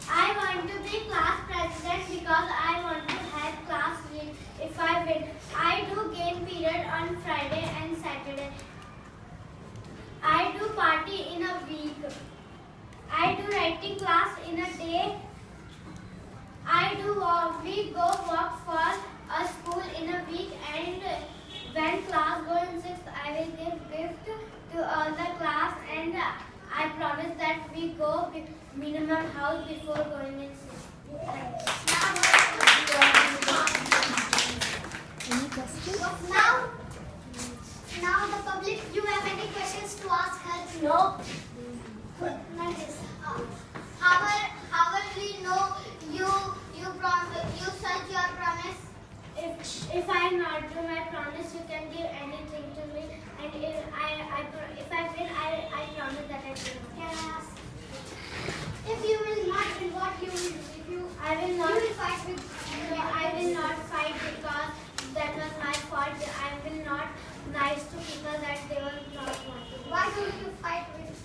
I want to be class president because I want to help class win. If I win, I do game period on Friday and Saturday. I do party in a week. I do writing class in a day. We go walk for a school in a week, and when class goes in sixth, I will give gift to all the class, and I promise that we go minimum house before going in sixth. Any questions? Now the public, you have any questions to ask her? No. Not this. How will we know you said your promise? If I not do my promise, you can give anything to me, and if I win, I promise that I will. Can I ask? If you will not win, what you will do? If you, I will not. You will fight with. No, I will not fight because that was my fault. I will not nice to people that they will not want to. Why don't you fight with?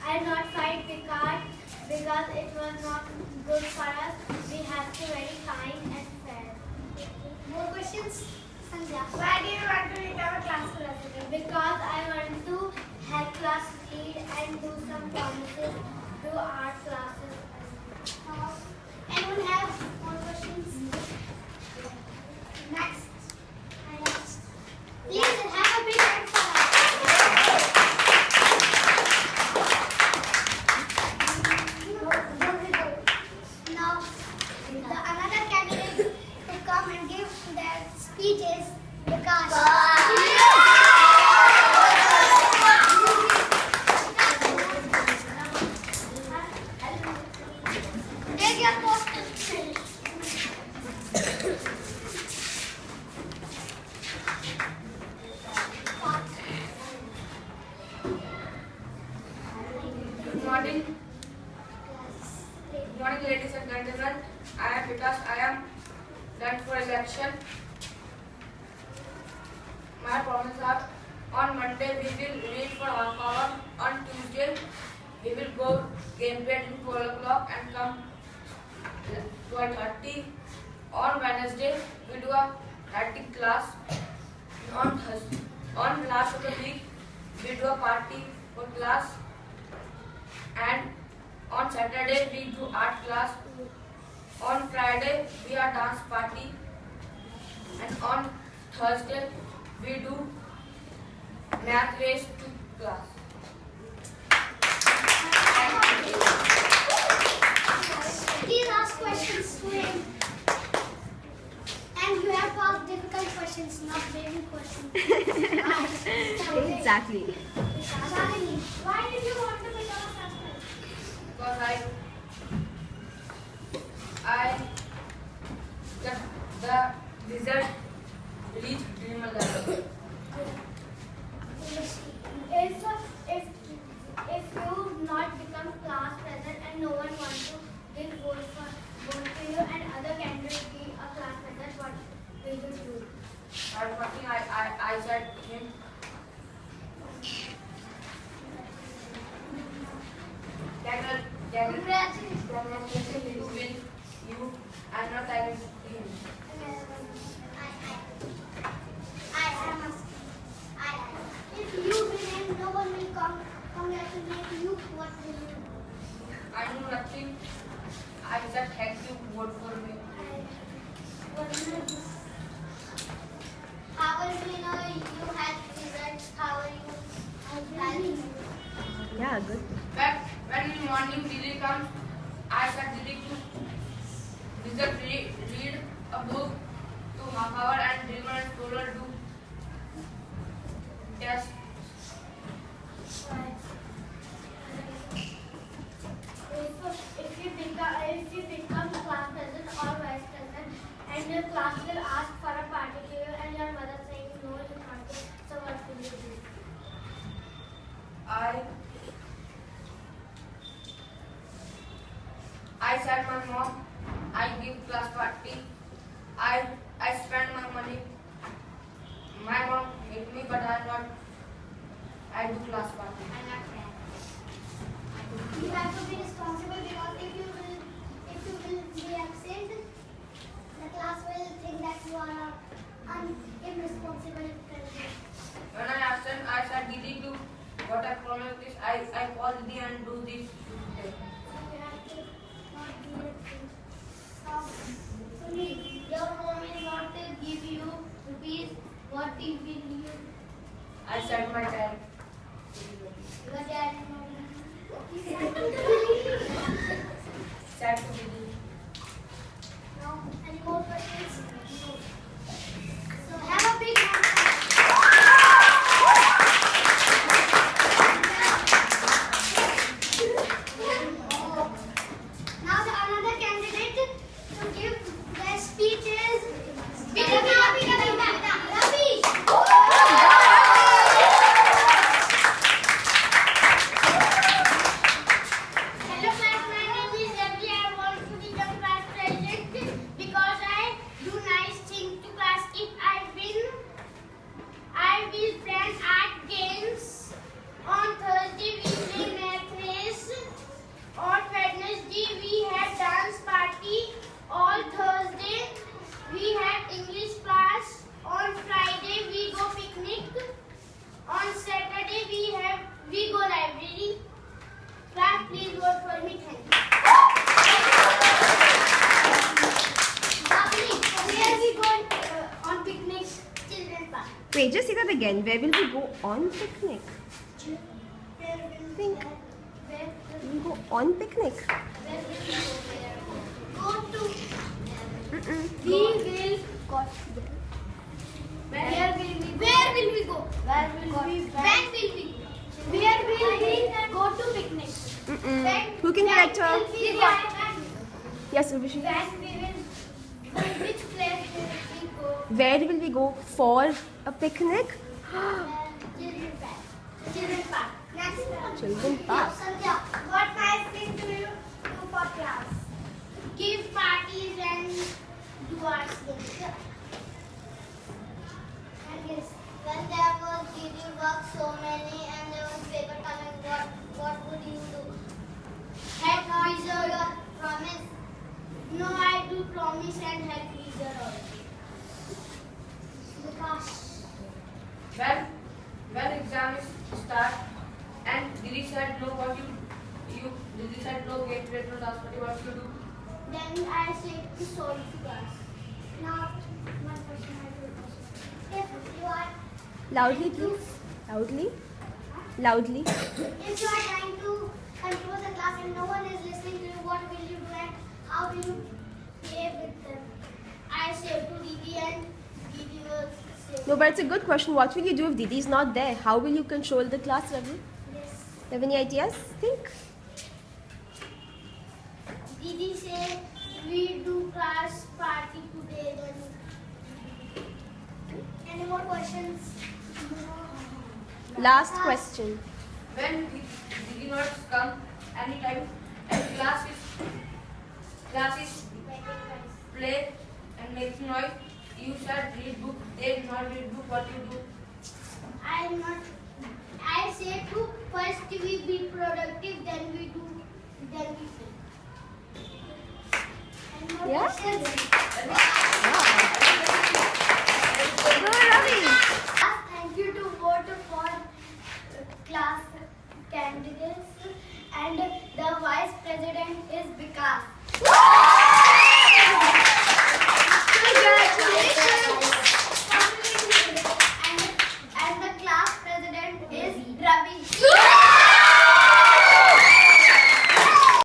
I will not fight because it was not good for us. We have to very kind and fair. More questions? Sandhya. Why do you want to become a class president? Because I want to help class lead and do some promises, do art classes. Anyone have more questions? Next. Please have a big hand for us. Now, another candidate to come and give their speeches, Vikas. Take your post. Good morning. Good morning, ladies and gentlemen. I am Vikas. I am done for election. My promise are on Monday we will read for half hour. On Tuesday we will go game period in 12 o'clock and come 12:30. On Wednesday we do a writing class. On last of the week we do a party for class. And on Saturday we do art class. On Friday we are dance party, and on Thursday we do math race to class. Please ask questions to him. And you have to ask difficult questions, not baby questions. Exactly. Shalini, why did you want to become a class president? Because I the result reached minimal level. If you not become class president and no one wants to give vote to you and other candidates be a class president, what will you do? I said him. Congratulations to win you and not I will him. If you win and no one will congratulate you, what will you do? I know nothing. I just had you vote for me. What will you do? How will we know you had results? How will you? Yeah, good. But when in morning Didi comes, I said Didi to read a book to half hour and Dilma and Solar do test. If you become class president or vice president and your class will ask for a party to you and your mother saying no, you can't do, so what will you do? I said my mom, I give class party. I spend my money. My mom hate me, but I do class party. You have to be responsible because said to Didi. No, any more questions? No. So have a big hand. Now the another candidate to give their speeches. Ravi. Hello class, my name is Ravi. I want to become class president because I do nice things to class. If I win, I will plan art games. On Thursday we play math race. On Wednesday we have dance party. On Thursday we have English class. On Friday we go picnic. On Saturday we go library. Class, please vote for me. Thank you. Lovely. Where we go on picnic? Children park. Wait, just say that again. Where will we go on picnic? Where will Think. Where We go on picnic. will we go to? Mm-mm. We will go. Where will we go? Where will we go? Where will we? When will we? Where will we go to picnic? Mm-mm. Who can correct her? Yes, Urvashi. When we will, which place will we go? Where will we go for a picnic? Children park. Children park. Next. Children park. Sandhya, what nice thing do you do for class? Give parties and do art things. And yes, when there was giving work so many and there was paper coming, what would you do? Help preserve your promise. No, I do promise and help preserve also. Because When exams start and Didi said no, what you Didi said no, get ready to dance party, what you do? then I say to solve class. Now, one question I will ask. If you are Loudly, please. Loudly. Loudly. if you are trying to control the class and no one is listening to you, what will you do and how will you behave with them? I say to Didi and Didi will say No, but it's a good question. What will you do if Didi is not there? How will you control the class, Ravi? yes. You have any ideas? Think. Didi say we do class party today. Then any more questions? Last question. When Didi not come anytime and class is play and making noise, you said read book, they did not read book, what you do? I say to first we be productive, then we say. Any more Yeah? questions? Wow.